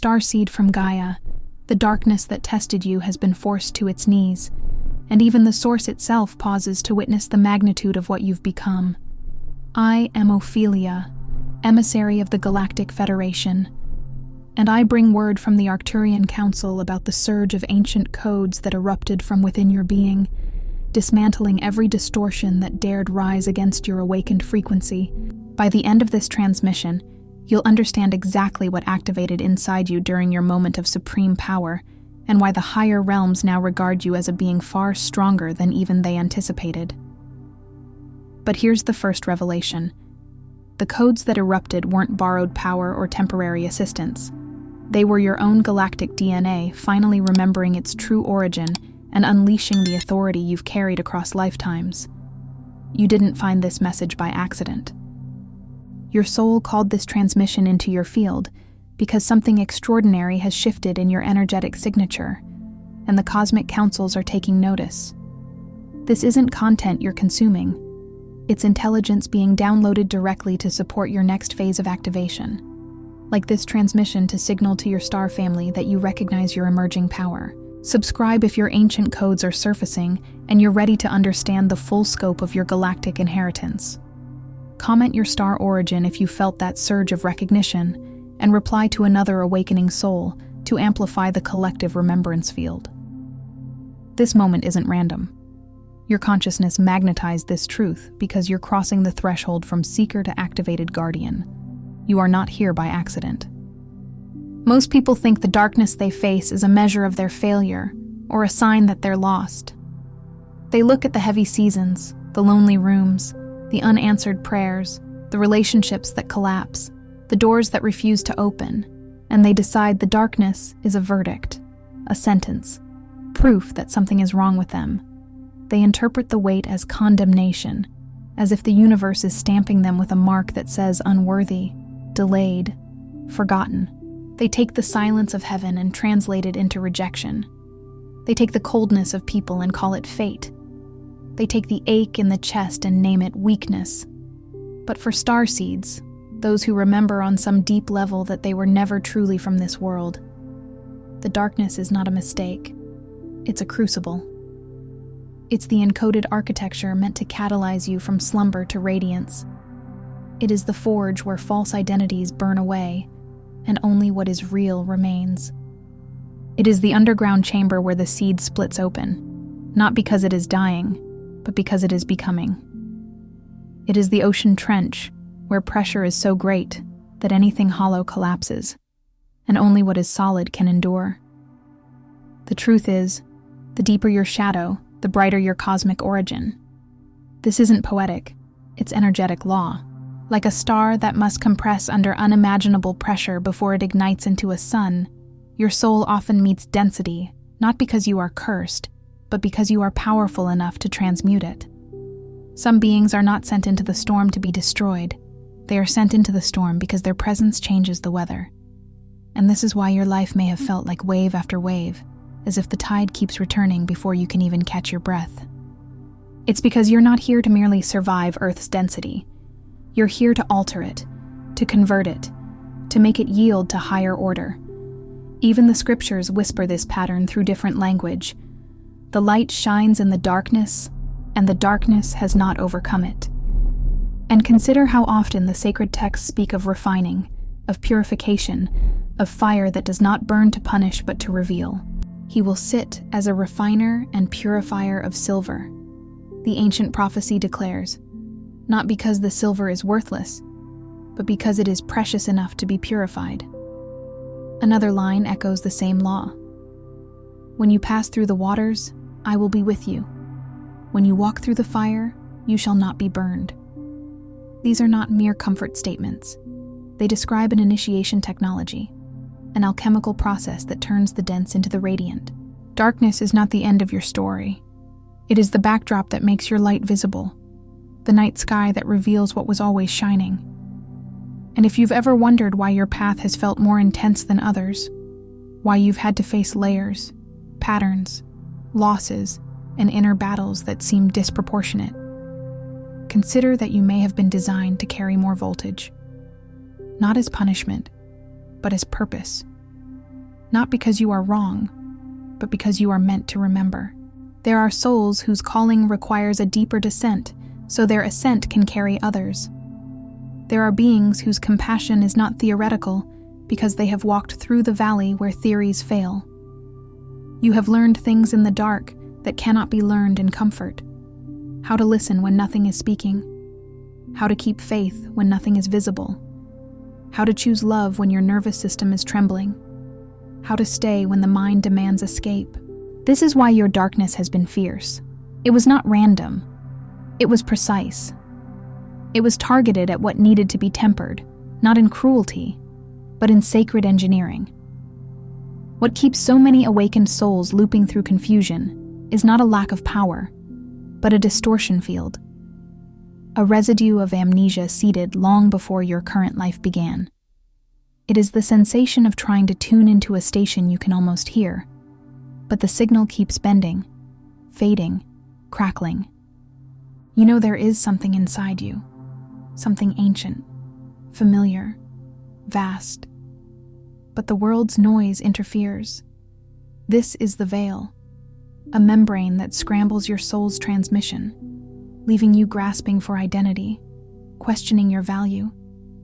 starseed from Gaia, the darkness that tested you has been forced to its knees, and even the source itself pauses to witness the magnitude of what you've become. I am Ophelia, emissary of the Galactic Federation, and I bring word from the Arcturian Council about the surge of ancient codes that erupted from within your being, dismantling every distortion that dared rise against your awakened frequency. By the end of this transmission, you'll understand exactly what activated inside you during your moment of supreme power, and why the higher realms now regard you as a being far stronger than even they anticipated. But here's the first revelation. The codes that erupted weren't borrowed power or temporary assistance. They were your own galactic DNA finally remembering its true origin and unleashing the authority you've carried across lifetimes. You didn't find this message by accident. Your soul called this transmission into your field because something extraordinary has shifted in your energetic signature, and the cosmic councils are taking notice. This isn't content you're consuming. It's intelligence being downloaded directly to support your next phase of activation, like this transmission to signal to your star family that you recognize your emerging power. Subscribe if your ancient codes are surfacing and you're ready to understand the full scope of your galactic inheritance. Comment your star origin if you felt that surge of recognition, and reply to another awakening soul to amplify the collective remembrance field. This moment isn't random. Your consciousness magnetized this truth because you're crossing the threshold from seeker to activated guardian. You are not here by accident. Most people think the darkness they face is a measure of their failure or a sign that they're lost. They look at the heavy seasons, the lonely rooms, the unanswered prayers, the relationships that collapse, the doors that refuse to open, and they decide the darkness is a verdict, a sentence, proof that something is wrong with them. They interpret the weight as condemnation, as if the universe is stamping them with a mark that says unworthy, delayed, forgotten. They take the silence of heaven and translate it into rejection. They take the coldness of people and call it fate. They take the ache in the chest and name it weakness. But for starseeds, those who remember on some deep level that they were never truly from this world, the darkness is not a mistake. It's a crucible. It's the encoded architecture meant to catalyze you from slumber to radiance. It is the forge where false identities burn away, and only what is real remains. It is the underground chamber where the seed splits open, not because it is dying, but because it is becoming. It is the ocean trench, where pressure is so great that anything hollow collapses, and only what is solid can endure. The truth is, the deeper your shadow, the brighter your cosmic origin. This isn't poetic, it's energetic law. Like a star that must compress under unimaginable pressure before it ignites into a sun, your soul often meets density, not because you are cursed, but because you are powerful enough to transmute it. Some beings are not sent into the storm to be destroyed. They are sent into the storm because their presence changes the weather. And this is why your life may have felt like wave after wave, as if the tide keeps returning before you can even catch your breath. It's because you're not here to merely survive Earth's density. You're here to alter it, to convert it, to make it yield to higher order. Even the scriptures whisper this pattern through different language. The light shines in the darkness, and the darkness has not overcome it. And consider how often the sacred texts speak of refining, of purification, of fire that does not burn to punish but to reveal. He will sit as a refiner and purifier of silver. The ancient prophecy declares, not because the silver is worthless, but because it is precious enough to be purified. Another line echoes the same law. When you pass through the waters, I will be with you. When you walk through the fire, you shall not be burned. These are not mere comfort statements. They describe an initiation technology, an alchemical process that turns the dense into the radiant. Darkness is not the end of your story. It is the backdrop that makes your light visible, the night sky that reveals what was always shining. And if you've ever wondered why your path has felt more intense than others, why you've had to face layers, patterns, losses, and inner battles that seem disproportionate, consider that you may have been designed to carry more voltage, not as punishment, but as purpose. not because you are wrong, but because you are meant to remember. There are souls whose calling requires a deeper descent, so their ascent can carry others. There are beings whose compassion is not theoretical, because they have walked through the valley where theories fail. You have learned things in the dark that cannot be learned in comfort. How to listen when nothing is speaking. How to keep faith when nothing is visible. How to choose love when your nervous system is trembling. How to stay when the mind demands escape. This is why your darkness has been fierce. It was not random. It was precise. It was targeted at what needed to be tempered, not in cruelty, but in sacred engineering. What keeps so many awakened souls looping through confusion is not a lack of power, but a distortion field. A residue of amnesia seeded long before your current life began. It is the sensation of trying to tune into a station you can almost hear, but the signal keeps bending, fading, crackling. You know there is something inside you, something ancient, familiar, vast, but the world's noise interferes. This is the veil, a membrane that scrambles your soul's transmission, leaving you grasping for identity, questioning your value,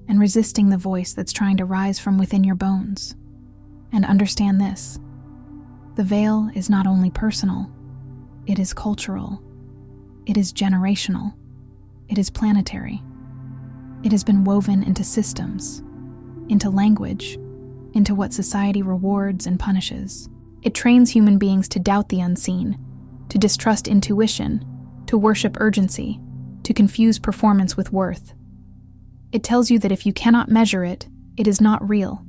and resisting the voice that's trying to rise from within your bones. And understand this: the veil is not only personal, it is cultural, it is generational, it is planetary. It has been woven into systems, into language, into what society rewards and punishes. It trains human beings to doubt the unseen, to distrust intuition, to worship urgency, to confuse performance with worth. It tells you that if you cannot measure it, it is not real.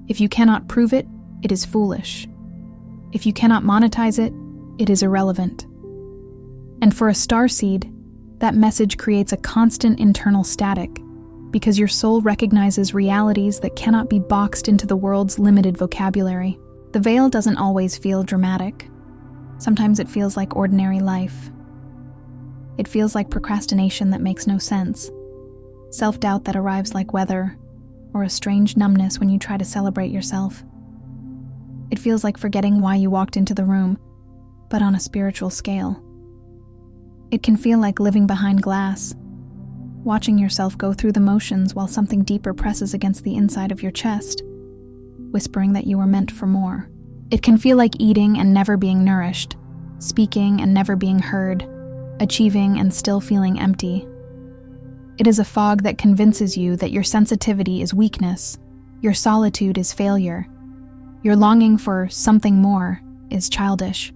If you cannot prove it, it is foolish. If you cannot monetize it, it is irrelevant. And for a starseed, that message creates a constant internal static, because your soul recognizes realities that cannot be boxed into the world's limited vocabulary. The veil doesn't always feel dramatic. Sometimes it feels like ordinary life. It feels like procrastination that makes no sense, self-doubt that arrives like weather, or a strange numbness when you try to celebrate yourself. It feels like forgetting why you walked into the room, but on a spiritual scale. It can feel like living behind glass, watching yourself go through the motions while something deeper presses against the inside of your chest, whispering that you were meant for more. It can feel like eating and never being nourished, speaking and never being heard, achieving and still feeling empty. It is a fog that convinces you that your sensitivity is weakness, your solitude is failure, your longing for something more is childish.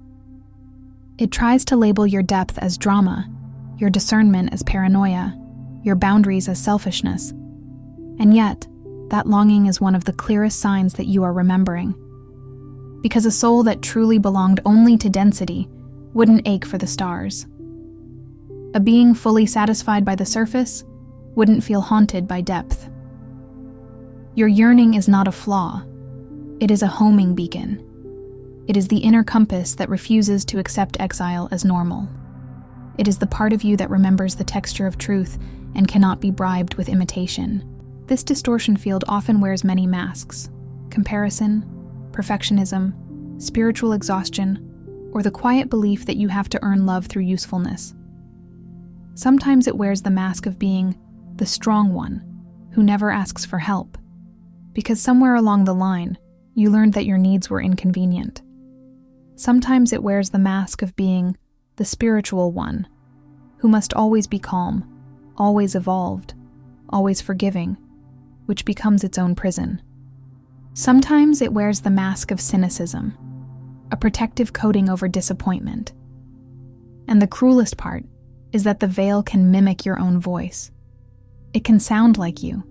It tries to label your depth as drama, your discernment as paranoia, your boundaries as selfishness. And yet, that longing is one of the clearest signs that you are remembering. Because a soul that truly belonged only to density wouldn't ache for the stars. A being fully satisfied by the surface wouldn't feel haunted by depth. Your yearning is not a flaw. It is a homing beacon. It is the inner compass that refuses to accept exile as normal. It is the part of you that remembers the texture of truth and cannot be bribed with imitation. This distortion field often wears many masks: comparison, perfectionism, spiritual exhaustion, or the quiet belief that you have to earn love through usefulness. Sometimes it wears the mask of being the strong one who never asks for help, because somewhere along the line, you learned that your needs were inconvenient. Sometimes it wears the mask of being the spiritual one who must always be calm, always evolved, always forgiving, which becomes its own prison. Sometimes it wears the mask of cynicism, a protective coating over disappointment. And the cruelest part is that the veil can mimic your own voice. It can sound like you.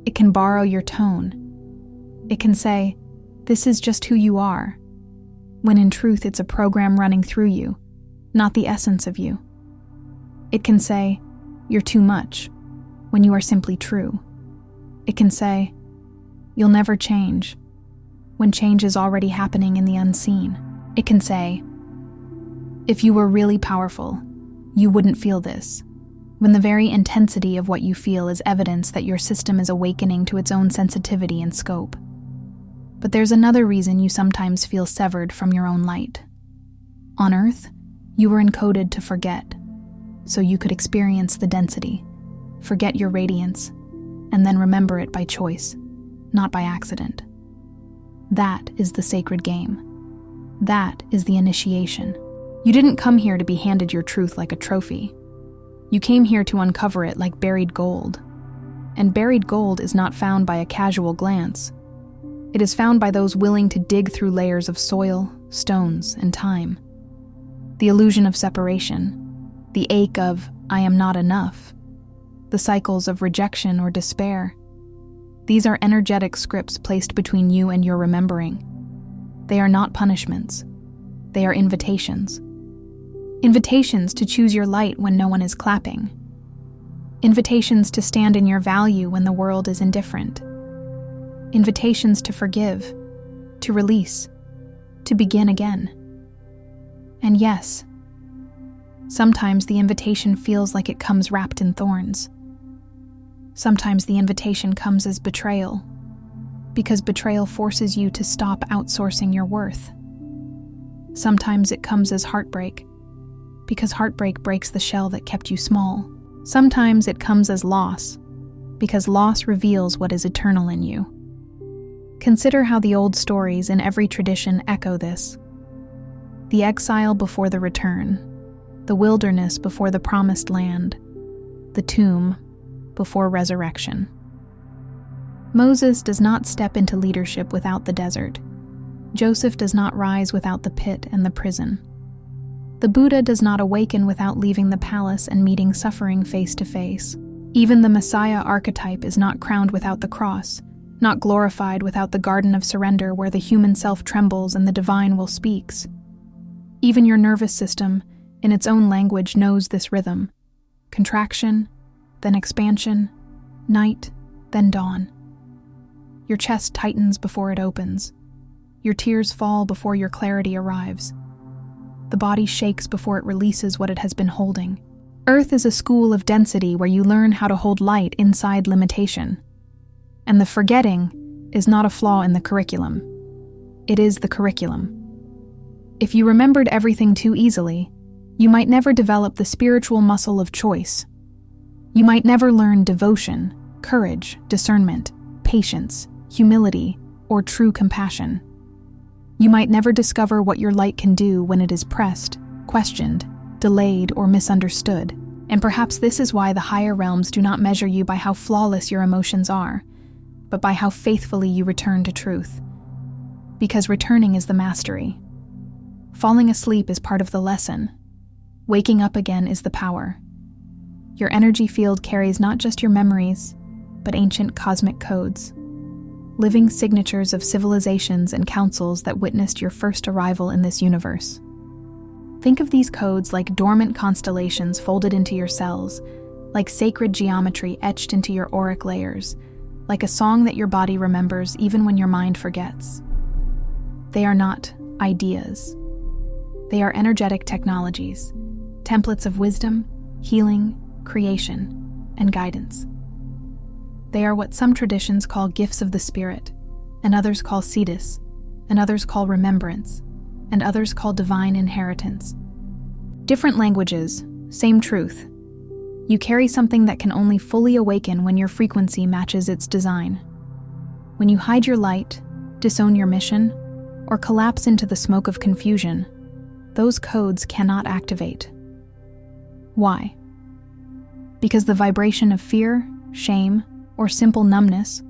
It can borrow your tone. It can say, "This is just who you are," when in truth it's a program running through you, not the essence of you. It can say, "You're too much," when you are simply true. It can say, "You'll never change," when change is already happening in the unseen. It can say, "If you were really powerful, you wouldn't feel this," when the very intensity of what you feel is evidence that your system is awakening to its own sensitivity and scope. But there's another reason you sometimes feel severed from your own light. On Earth, you were encoded to forget, so you could experience the density, forget your radiance, and then remember it by choice, not by accident. That is the sacred game. That is the initiation. You didn't come here to be handed your truth like a trophy. You came here to uncover it like buried gold. And buried gold is not found by a casual glance. It is found by those willing to dig through layers of soil, stones, and time. The illusion of separation, the ache of "I am not enough," the cycles of rejection or despair. These are energetic scripts placed between you and your remembering. They are not punishments. They are invitations. Invitations to choose your light when no one is clapping. Invitations to stand in your value when the world is indifferent. Invitations to forgive, to release, to begin again. And yes, sometimes the invitation feels like it comes wrapped in thorns. Sometimes the invitation comes as betrayal, because betrayal forces you to stop outsourcing your worth. Sometimes it comes as heartbreak, because heartbreak breaks the shell that kept you small. Sometimes it comes as loss, because loss reveals what is eternal in you. Consider how the old stories in every tradition echo this. The exile before the return, the wilderness before the promised land, the tomb before resurrection. Moses does not step into leadership without the desert. Joseph does not rise without the pit and the prison. The Buddha does not awaken without leaving the palace and meeting suffering face to face. Even the Messiah archetype is not crowned without the cross, not glorified without the garden of surrender where the human self trembles and the divine will speaks. Even your nervous system, in its own language, knows this rhythm. Contraction, then expansion, night, then dawn. Your chest tightens before it opens. Your tears fall before your clarity arrives. The body shakes before it releases what it has been holding. Earth is a school of density where you learn how to hold light inside limitation. And the forgetting is not a flaw in the curriculum. It is the curriculum. If you remembered everything too easily, you might never develop the spiritual muscle of choice. You might never learn devotion, courage, discernment, patience, humility, or true compassion. You might never discover what your light can do when it is pressed, questioned, delayed, or misunderstood. And perhaps this is why the higher realms do not measure you by how flawless your emotions are, but by how faithfully you return to truth. Because returning is the mastery. Falling asleep is part of the lesson. Waking up again is the power. Your energy field carries not just your memories, but ancient cosmic codes, living signatures of civilizations and councils that witnessed your first arrival in this universe. Think of these codes like dormant constellations folded into your cells, like sacred geometry etched into your auric layers, like a song that your body remembers even when your mind forgets. They are not ideas. They are energetic technologies, templates of wisdom, healing, creation, and guidance. They are what some traditions call gifts of the spirit, and others call seedus, and others call remembrance, and others call divine inheritance. Different languages, same truth. You carry something that can only fully awaken when your frequency matches its design. When you hide your light, disown your mission, or collapse into the smoke of confusion, those codes cannot activate. Why? Because the vibration of fear, shame, or simple numbness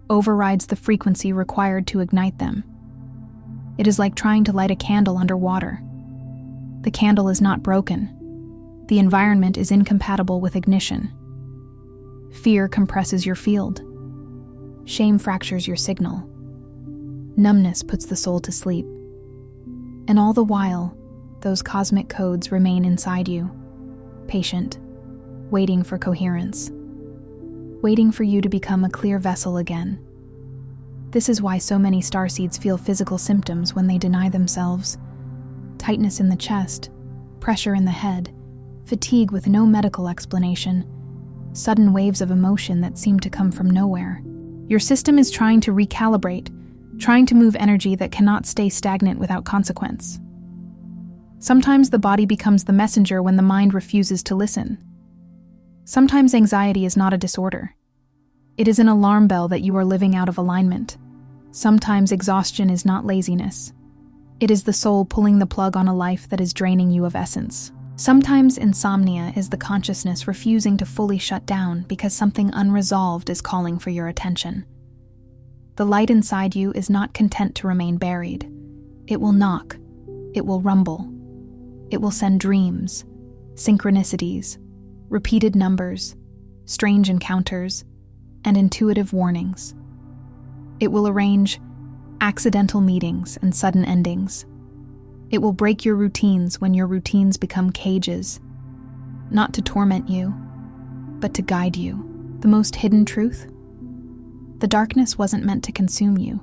overrides the frequency required to ignite them. It is like trying to light a candle underwater. The candle is not broken. The environment is incompatible with ignition. Fear compresses your field. Shame fractures your signal. Numbness puts the soul to sleep. And all the while, those cosmic codes remain inside you, patient, waiting for coherence, waiting for you to become a clear vessel again. This is why so many starseeds feel physical symptoms when they deny themselves: tightness in the chest, pressure in the head, fatigue with no medical explanation, sudden waves of emotion that seem to come from nowhere. Your system is trying to recalibrate, trying to move energy that cannot stay stagnant without consequence. Sometimes the body becomes the messenger when the mind refuses to listen. Sometimes anxiety is not a disorder. It is an alarm bell that you are living out of alignment. Sometimes exhaustion is not laziness. It is the soul pulling the plug on a life that is draining you of essence. Sometimes insomnia is the consciousness refusing to fully shut down because something unresolved is calling for your attention. The light inside you is not content to remain buried. It will knock. It will rumble. It will send dreams, synchronicities, repeated numbers, strange encounters, and intuitive warnings. It will arrange accidental meetings and sudden endings. It will break your routines when your routines become cages, not to torment you, but to guide you. The most hidden truth? The darkness wasn't meant to consume you.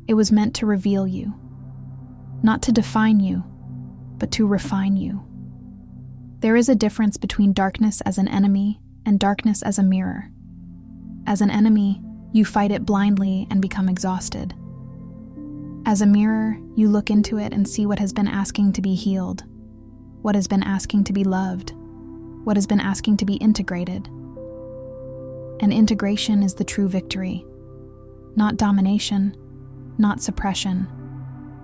It was meant to reveal you, not to define you, but to refine you. There is a difference between darkness as an enemy and darkness as a mirror. As an enemy, you fight it blindly and become exhausted. As a mirror, you look into it and see what has been asking to be healed, what has been asking to be loved, what has been asking to be integrated. And integration is the true victory. Not domination, not suppression,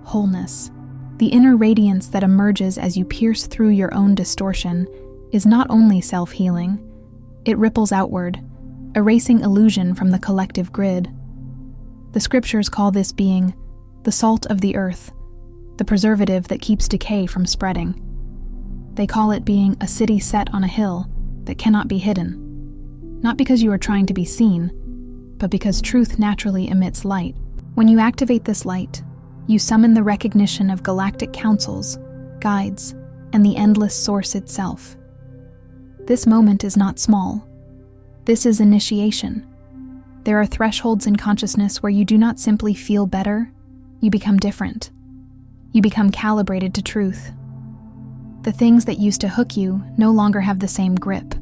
wholeness. The inner radiance that emerges as you pierce through your own distortion is not only self-healing, it ripples outward, erasing illusion from the collective grid. The scriptures call this being the salt of the earth, the preservative that keeps decay from spreading. They call it being a city set on a hill that cannot be hidden, not because you are trying to be seen, but because truth naturally emits light. When you activate this light, you summon the recognition of galactic councils, guides, and the endless source itself. This moment is not small. This is initiation. There are thresholds in consciousness where you do not simply feel better, you become different. You become calibrated to truth. The things that used to hook you no longer have the same grip.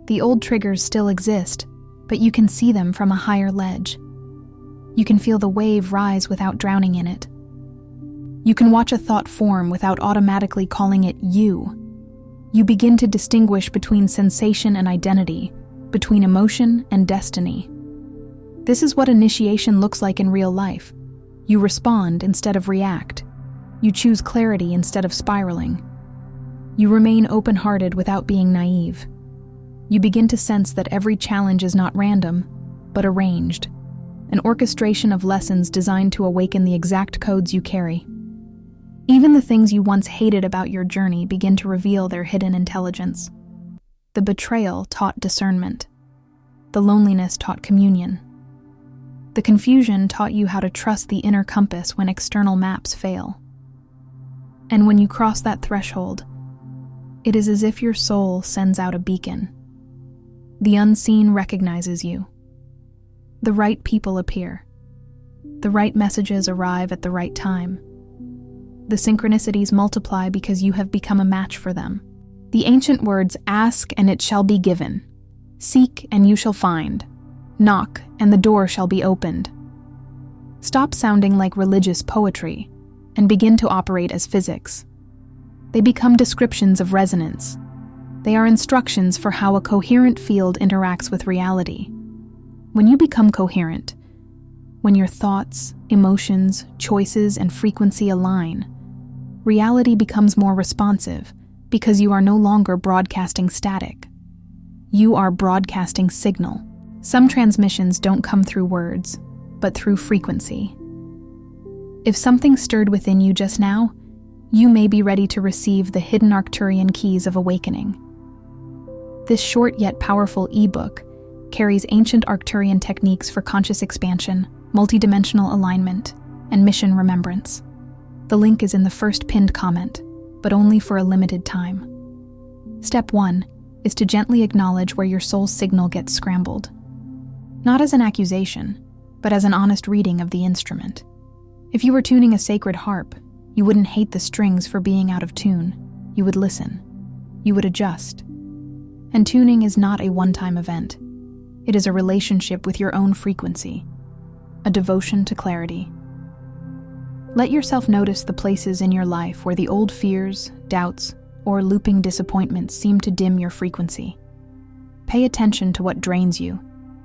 The old triggers still exist, but you can see them from a higher ledge. You can feel the wave rise without drowning in it. You can watch a thought form without automatically calling it you. You begin to distinguish between sensation and identity, between emotion and destiny. This is what initiation looks like in real life. You respond instead of react. You choose clarity instead of spiraling. You remain open-hearted without being naive. You begin to sense that every challenge is not random, but arranged. An orchestration of lessons designed to awaken the exact codes you carry. Even the things you once hated about your journey begin to reveal their hidden intelligence. The betrayal taught discernment. The loneliness taught communion. The confusion taught you how to trust the inner compass when external maps fail. And when you cross that threshold, it is as if your soul sends out a beacon. The unseen recognizes you. The right people appear. The right messages arrive at the right time. The synchronicities multiply because you have become a match for them. The ancient words, "Ask and it shall be given. Seek and you shall find. Knock and the door shall be opened." Stop sounding like religious poetry and begin to operate as physics. They become descriptions of resonance. They are instructions for how a coherent field interacts with reality. When you become coherent, when your thoughts, emotions, choices, and frequency align, reality becomes more responsive because you are no longer broadcasting static. You are broadcasting signal. Some transmissions don't come through words, but through frequency. If something stirred within you just now, you may be ready to receive the hidden Arcturian keys of awakening. This short yet powerful ebook carries ancient Arcturian techniques for conscious expansion, multidimensional alignment, and mission remembrance. The link is in the first pinned comment, but only for a limited time. Step 1 is to gently acknowledge where your soul's signal gets scrambled. Not as an accusation, but as an honest reading of the instrument. If you were tuning a sacred harp, you wouldn't hate the strings for being out of tune. You would listen. You would adjust. And tuning is not a one-time event. It is a relationship with your own frequency. a devotion to clarity. Let yourself notice the places in your life where the old fears, doubts, or looping disappointments seem to dim your frequency. Pay attention to what drains you,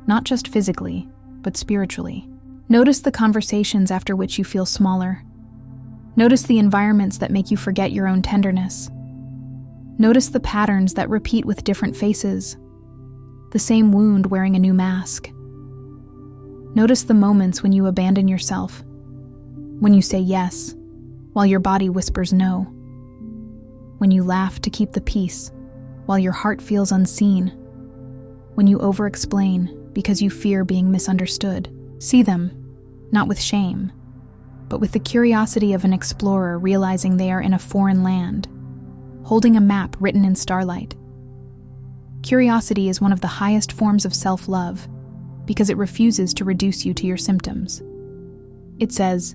not just physically, but spiritually. Notice the conversations after which you feel smaller. Notice the environments that make you forget your own tenderness. Notice the patterns that repeat with different faces, the same wound wearing a new mask. Notice the moments when you abandon yourself, when you say yes, while your body whispers no, when you laugh to keep the peace, while your heart feels unseen, when you over-explain because you fear being misunderstood. See them, not with shame, but with the curiosity of an explorer realizing they are in a foreign land, holding a map written in starlight. Curiosity is one of the highest forms of self-love because it refuses to reduce you to your symptoms. It says,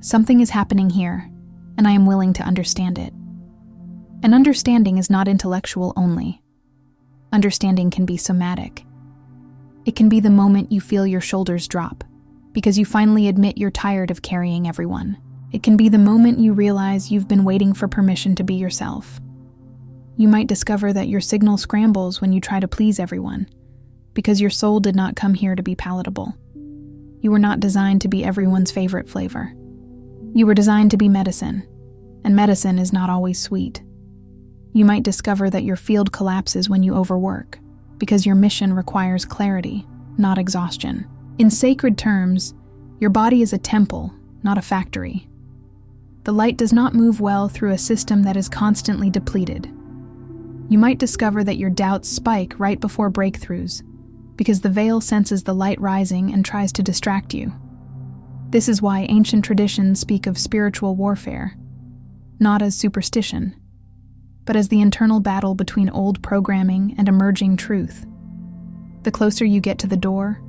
"Something is happening here, and I am willing to understand it." And understanding is not intellectual only. Understanding can be somatic. It can be the moment you feel your shoulders drop because you finally admit you're tired of carrying everyone. It can be the moment you realize you've been waiting for permission to be yourself. You might discover that your signal scrambles when you try to please everyone because your soul did not come here to be palatable. You were not designed to be everyone's favorite flavor. You were designed to be medicine, and medicine is not always sweet. You might discover that your field collapses when you overwork, because your mission requires clarity, not exhaustion. In sacred terms, your body is a temple, not a factory. The light does not move well through a system that is constantly depleted. You might discover that your doubts spike right before breakthroughs, because the veil senses the light rising and tries to distract you. This is why ancient traditions speak of spiritual warfare, not as superstition, but as the internal battle between old programming and emerging truth. The closer you get to the door,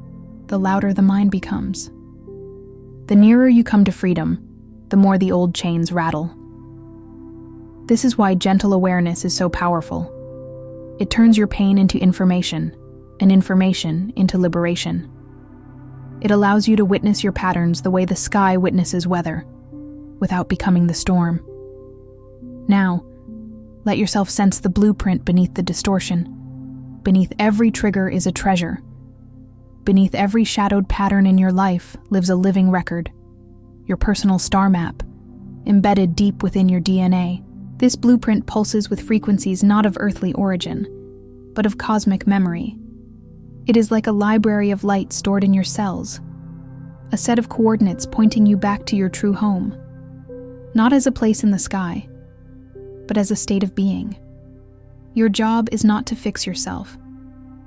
the louder the mind becomes. The nearer you come to freedom, the more the old chains rattle. This is why gentle awareness is so powerful. It turns your pain into information, and information into liberation. It allows you to witness your patterns the way the sky witnesses weather, without becoming the storm. Now, let yourself sense the blueprint beneath the distortion. Beneath every trigger is a treasure. Beneath every shadowed pattern in your life lives a living record, your personal star map, embedded deep within your DNA. This blueprint pulses with frequencies not of earthly origin, but of cosmic memory. It is like a library of light stored in your cells, a set of coordinates pointing you back to your true home, not as a place in the sky, but as a state of being. Your job is not to fix yourself,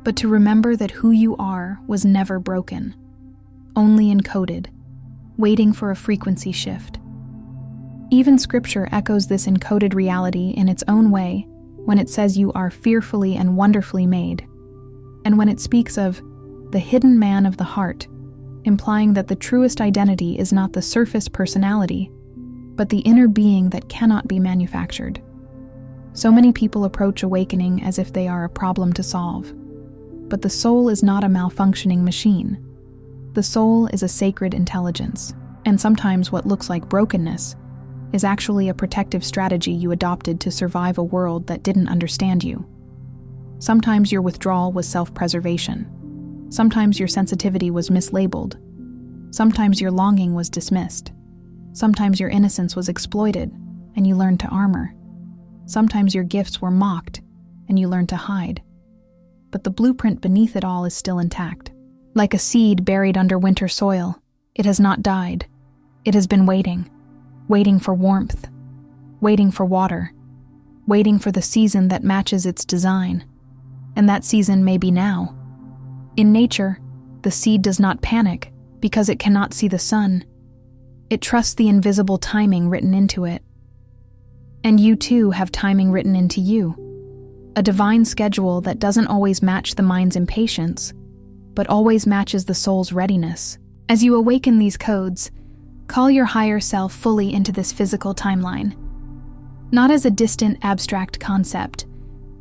but to remember that who you are was never broken, only encoded, waiting for a frequency shift. Even Scripture echoes this encoded reality in its own way when it says you are fearfully and wonderfully made, and when it speaks of the hidden man of the heart, implying that the truest identity is not the surface personality, but the inner being that cannot be manufactured. So many people approach awakening as if they are a problem to solve. But the soul is not a malfunctioning machine. The soul is a sacred intelligence, and sometimes what looks like brokenness is actually a protective strategy you adopted to survive a world that didn't understand you. Sometimes your withdrawal was self-preservation. Sometimes your sensitivity was mislabeled. Sometimes your longing was dismissed. Sometimes your innocence was exploited, and you learned to armor. Sometimes your gifts were mocked, and you learned to hide. But the blueprint beneath it all is still intact. Like a seed buried under winter soil, it has not died. It has been waiting for warmth, waiting for water, waiting for the season that matches its design. And that season may be now. In nature, the seed does not panic because it cannot see the sun. It trusts the invisible timing written into it. And you too have timing written into you. A divine schedule that doesn't always match the mind's impatience, but always matches the soul's readiness. As you awaken these codes, call your higher self fully into this physical timeline. Not as a distant, abstract concept,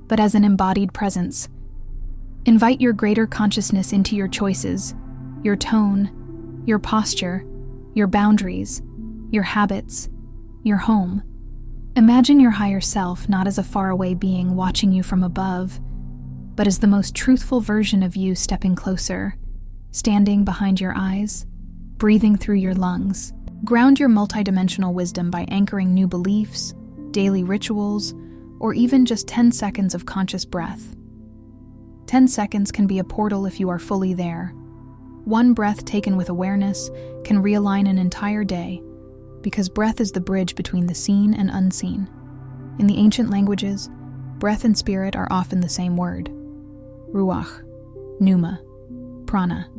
but as an embodied presence. Invite your greater consciousness into your choices, your tone, your posture, your boundaries, your habits, your home. Imagine your higher self not as a faraway being watching you from above, but as the most truthful version of you stepping closer, standing behind your eyes, breathing through your lungs. Ground your multidimensional wisdom by anchoring new beliefs, daily rituals, or even just 10 seconds of conscious breath. 10 seconds can be a portal if you are fully there. One breath taken with awareness can realign an entire day, because breath is the bridge between the seen and unseen. In the ancient languages, breath and spirit are often the same word: ruach, pneuma, prana.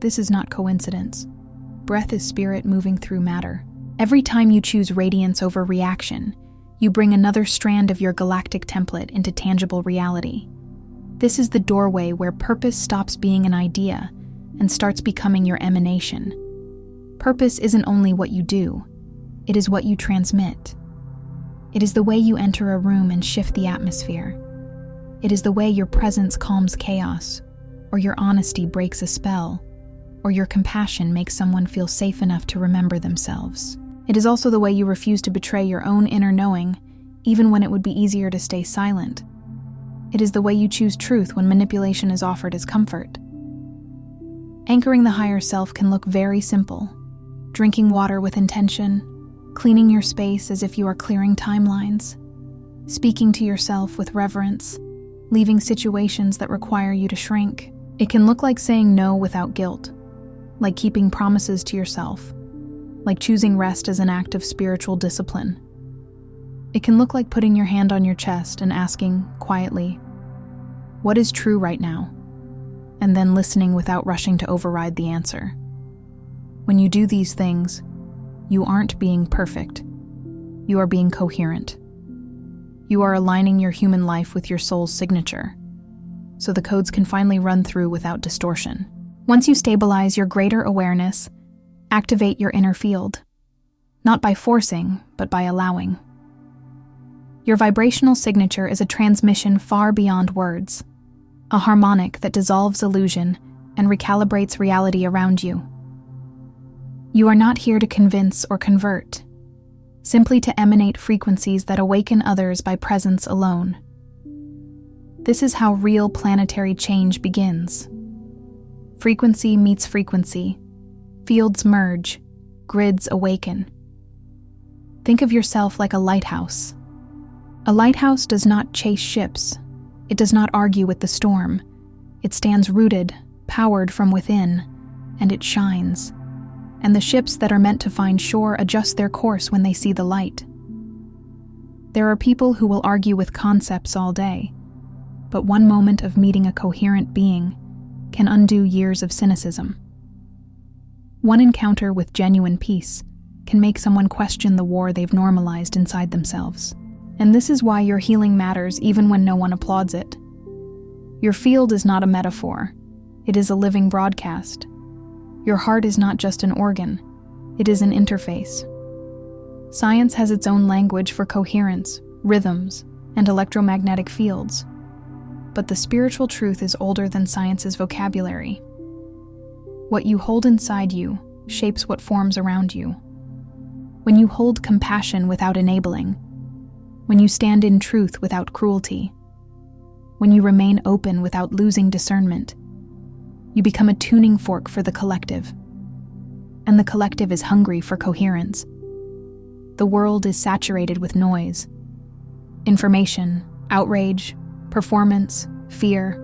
This is not coincidence. Breath is spirit moving through matter. Every time you choose radiance over reaction, you bring another strand of your galactic template into tangible reality. This is the doorway where purpose stops being an idea and starts becoming your emanation. Purpose isn't only what you do, it is what you transmit. It is the way you enter a room and shift the atmosphere. It is the way your presence calms chaos, or your honesty breaks a spell, or your compassion makes someone feel safe enough to remember themselves. It is also the way you refuse to betray your own inner knowing, even when it would be easier to stay silent. It is the way you choose truth when manipulation is offered as comfort. Anchoring the higher self can look very simple. Drinking water with intention, cleaning your space as if you are clearing timelines, speaking to yourself with reverence, leaving situations that require you to shrink. It can look like saying no without guilt, like keeping promises to yourself, like choosing rest as an act of spiritual discipline. It can look like putting your hand on your chest and asking, quietly, "What is true right now?" and then listening without rushing to override the answer. When you do these things, you aren't being perfect. You are being coherent. You are aligning your human life with your soul's signature, so the codes can finally run through without distortion. Once you stabilize your greater awareness, activate your inner field, not by forcing, but by allowing. Your vibrational signature is a transmission far beyond words, a harmonic that dissolves illusion and recalibrates reality around you. You are not here to convince or convert, simply to emanate frequencies that awaken others by presence alone. This is how real planetary change begins. Frequency meets frequency. Fields merge. Grids awaken. Think of yourself like a lighthouse. A lighthouse does not chase ships. It does not argue with the storm. It stands rooted, powered from within, and it shines. And the ships that are meant to find shore adjust their course when they see the light. There are people who will argue with concepts all day, but one moment of meeting a coherent being can undo years of cynicism. One encounter with genuine peace can make someone question the war they've normalized inside themselves. And this is why your healing matters even when no one applauds it. Your field is not a metaphor. It is a living broadcast. Your heart is not just an organ. It is an interface. Science has its own language for coherence, rhythms, and electromagnetic fields. But the spiritual truth is older than science's vocabulary. What you hold inside you shapes what forms around you. When you hold compassion without enabling, when you stand in truth without cruelty, when you remain open without losing discernment, you become a tuning fork for the collective. And the collective is hungry for coherence. The world is saturated with noise. Information, outrage, performance, fear.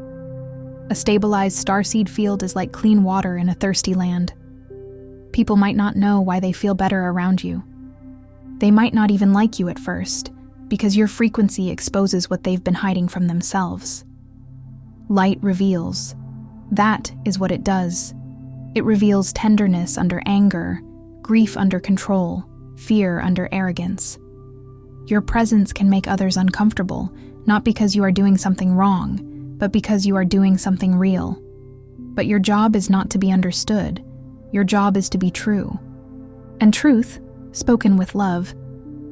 A stabilized starseed field is like clean water in a thirsty land. People might not know why they feel better around you. They might not even like you at first, because your frequency exposes what they've been hiding from themselves. Light reveals. That is what it does. It reveals tenderness under anger, grief under control, fear under arrogance. Your presence can make others uncomfortable, not because you are doing something wrong, but because you are doing something real. But your job is not to be understood. Your job is to be true. And truth, spoken with love,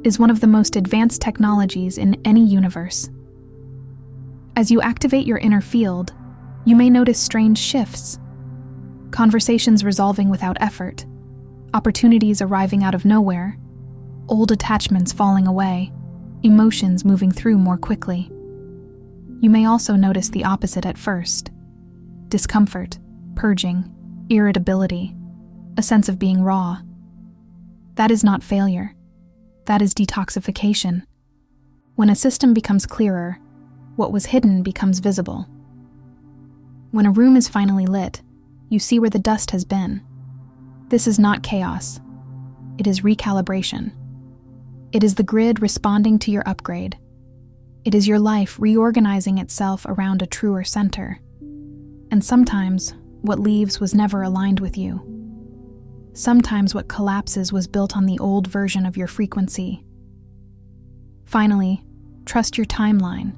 is one of the most advanced technologies in any universe. As you activate your inner field, you may notice strange shifts. Conversations resolving without effort, opportunities arriving out of nowhere, old attachments falling away, emotions moving through more quickly. You may also notice the opposite at first: discomfort, purging, irritability, a sense of being raw. That is not failure. That is detoxification. When a system becomes clearer, what was hidden becomes visible. When a room is finally lit, you see where the dust has been. This is not chaos. It is recalibration. It is the grid responding to your upgrade. It is your life reorganizing itself around a truer center. And sometimes, what leaves was never aligned with you. Sometimes what collapses was built on the old version of your frequency. Finally, trust your timeline.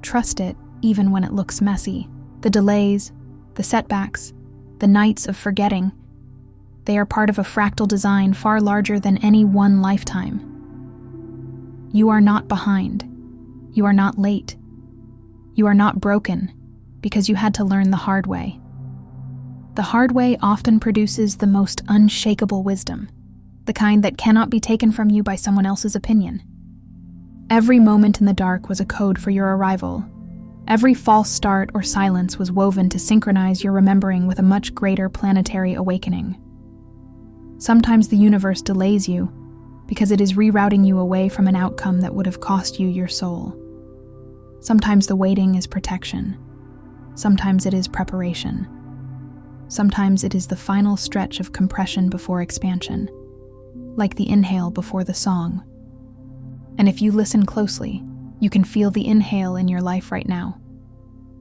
Trust it even when it looks messy. The delays, the setbacks, the nights of forgetting, they are part of a fractal design far larger than any one lifetime. You are not behind. You are not late. You are not broken because you had to learn the hard way. The hard way often produces the most unshakable wisdom, the kind that cannot be taken from you by someone else's opinion. Every moment in the dark was a code for your arrival. Every false start or silence was woven to synchronize your remembering with a much greater planetary awakening. Sometimes the universe delays you because it is rerouting you away from an outcome that would have cost you your soul. Sometimes the waiting is protection. Sometimes it is preparation. Sometimes it is the final stretch of compression before expansion, like the inhale before the song. And if you listen closely, you can feel the inhale in your life right now.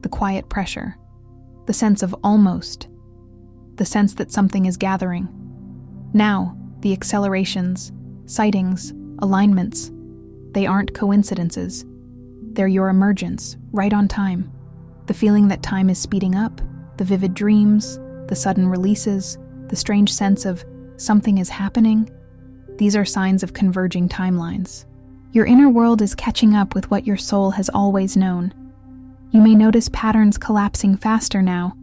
The quiet pressure, the sense of almost, the sense that something is gathering. Now, the accelerations, sightings, alignments, they aren't coincidences. They're your emergence, right on time. The feeling that time is speeding up, the vivid dreams, the sudden releases, the strange sense of something is happening. These are signs of converging timelines. Your inner world is catching up with what your soul has always known. You may notice patterns collapsing faster now.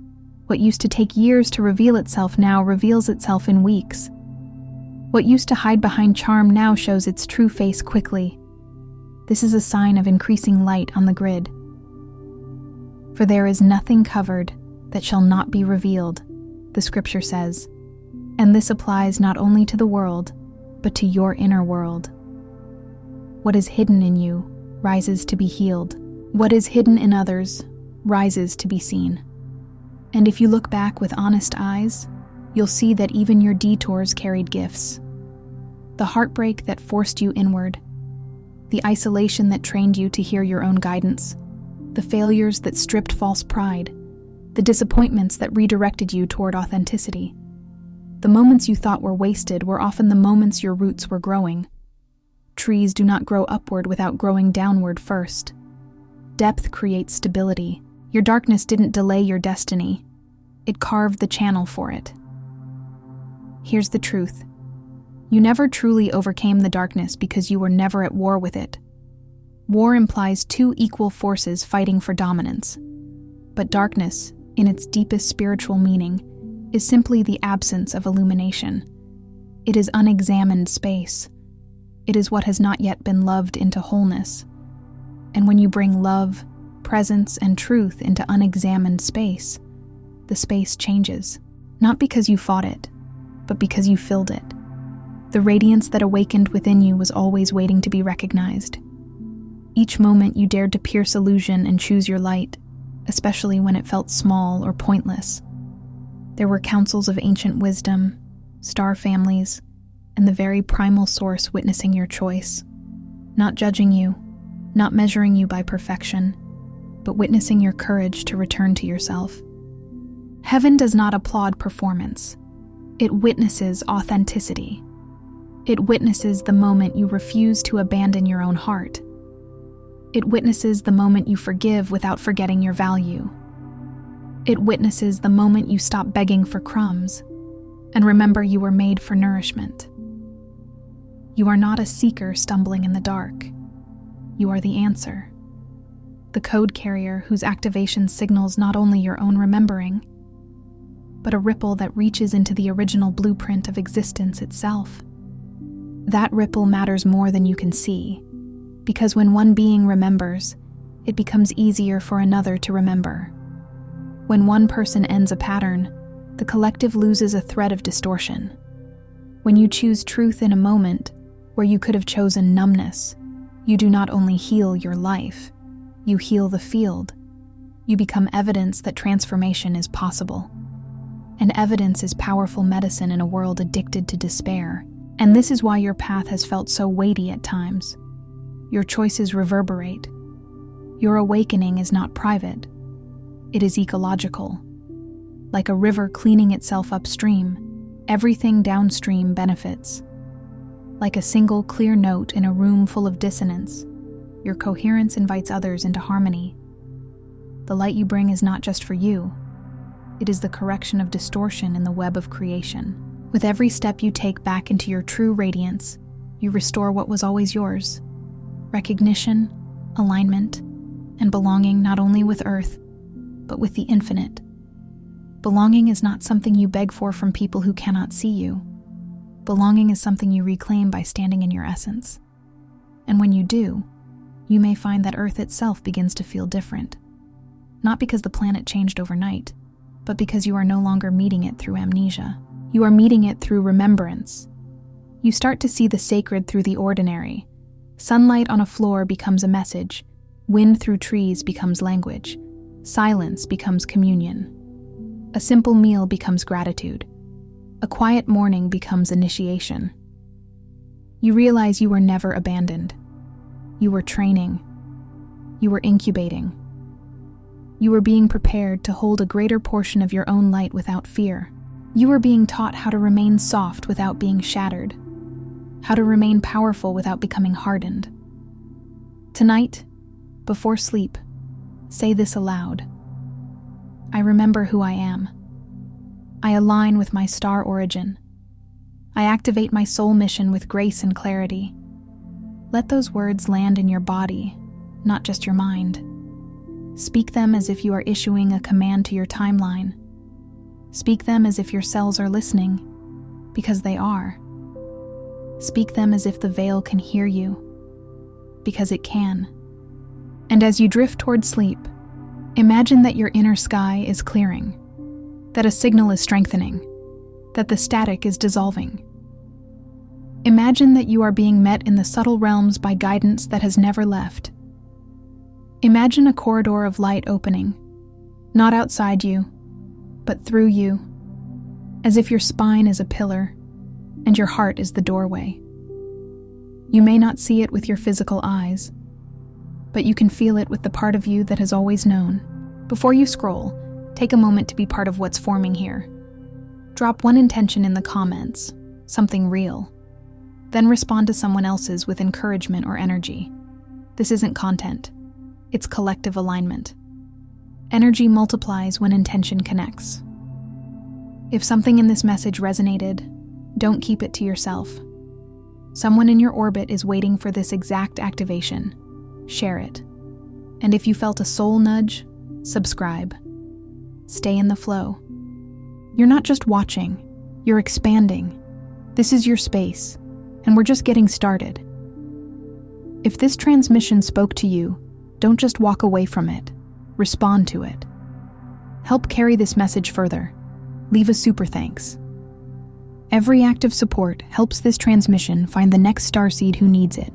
What used to take years to reveal itself now reveals itself in weeks. What used to hide behind charm now shows its true face quickly. This is a sign of increasing light on the grid. For there is nothing covered that shall not be revealed, the scripture says. And this applies not only to the world, but to your inner world. What is hidden in you rises to be healed. What is hidden in others rises to be seen. And if you look back with honest eyes, you'll see that even your detours carried gifts. The heartbreak that forced you inward, the isolation that trained you to hear your own guidance, the failures that stripped false pride, the disappointments that redirected you toward authenticity. The moments you thought were wasted were often the moments your roots were growing. Trees do not grow upward without growing downward first. Depth creates stability. Your darkness didn't delay your destiny. It carved the channel for it. Here's the truth. You never truly overcame the darkness because you were never at war with it. War implies two equal forces fighting for dominance. But darkness, in its deepest spiritual meaning, is simply the absence of illumination. It is unexamined space. It is what has not yet been loved into wholeness. And when you bring love, presence, and truth into unexamined space, the space changes. Not because you fought it, but because you filled it. The radiance that awakened within you was always waiting to be recognized. Each moment you dared to pierce illusion and choose your light, especially when it felt small or pointless. There were councils of ancient wisdom, star families, and the very primal source witnessing your choice, not judging you, not measuring you by perfection, but witnessing your courage to return to yourself. Heaven does not applaud performance. It witnesses authenticity. It witnesses the moment you refuse to abandon your own heart. It witnesses the moment you forgive without forgetting your value. It witnesses the moment you stop begging for crumbs and remember you were made for nourishment. You are not a seeker stumbling in the dark. You are the answer. The code carrier whose activation signals not only your own remembering, but a ripple that reaches into the original blueprint of existence itself. That ripple matters more than you can see, because when one being remembers, it becomes easier for another to remember. When one person ends a pattern, the collective loses a thread of distortion. When you choose truth in a moment where you could have chosen numbness, you do not only heal your life, you heal the field. You become evidence that transformation is possible. And evidence is powerful medicine in a world addicted to despair. And this is why your path has felt so weighty at times. Your choices reverberate. Your awakening is not private. It is ecological. Like a river cleaning itself upstream, everything downstream benefits. Like a single clear note in a room full of dissonance, your coherence invites others into harmony. The light you bring is not just for you. It is the correction of distortion in the web of creation. With every step you take back into your true radiance, you restore what was always yours. Recognition, alignment, and belonging not only with Earth, but with the infinite. Belonging is not something you beg for from people who cannot see you. Belonging is something you reclaim by standing in your essence. And when you do, you may find that Earth itself begins to feel different. Not because the planet changed overnight, but because you are no longer meeting it through amnesia. You are meeting it through remembrance. You start to see the sacred through the ordinary. Sunlight on a floor becomes a message. Wind through trees becomes language. Silence becomes communion. A simple meal becomes gratitude. A quiet morning becomes initiation. You realize you were never abandoned. You were training. You were incubating. You were being prepared to hold a greater portion of your own light without fear. You were being taught how to remain soft without being shattered, how to remain powerful without becoming hardened. Tonight, before sleep, say this aloud. I remember who I am. I align with my star origin. I activate my soul mission with grace and clarity. Let those words land in your body, not just your mind. Speak them as if you are issuing a command to your timeline. Speak them as if your cells are listening, because they are. Speak them as if the veil can hear you, because it can. And as you drift toward sleep, imagine that your inner sky is clearing, that a signal is strengthening, that the static is dissolving. Imagine that you are being met in the subtle realms by guidance that has never left. Imagine a corridor of light opening, not outside you, but through you, as if your spine is a pillar and your heart is the doorway. You may not see it with your physical eyes, but you can feel it with the part of you that has always known. Before you scroll, take a moment to be part of what's forming here. Drop one intention in the comments, something real. Then respond to someone else's with encouragement or energy. This isn't content. It's collective alignment. Energy multiplies when intention connects. If something in this message resonated, don't keep it to yourself. Someone in your orbit is waiting for this exact activation. Share it. And if you felt a soul nudge, subscribe. Stay in the flow. You're not just watching, you're expanding. This is your space, and we're just getting started. If this transmission spoke to you, don't just walk away from it. Respond to it. Help carry this message further. Leave a super thanks. Every act of support helps this transmission find the next starseed who needs it.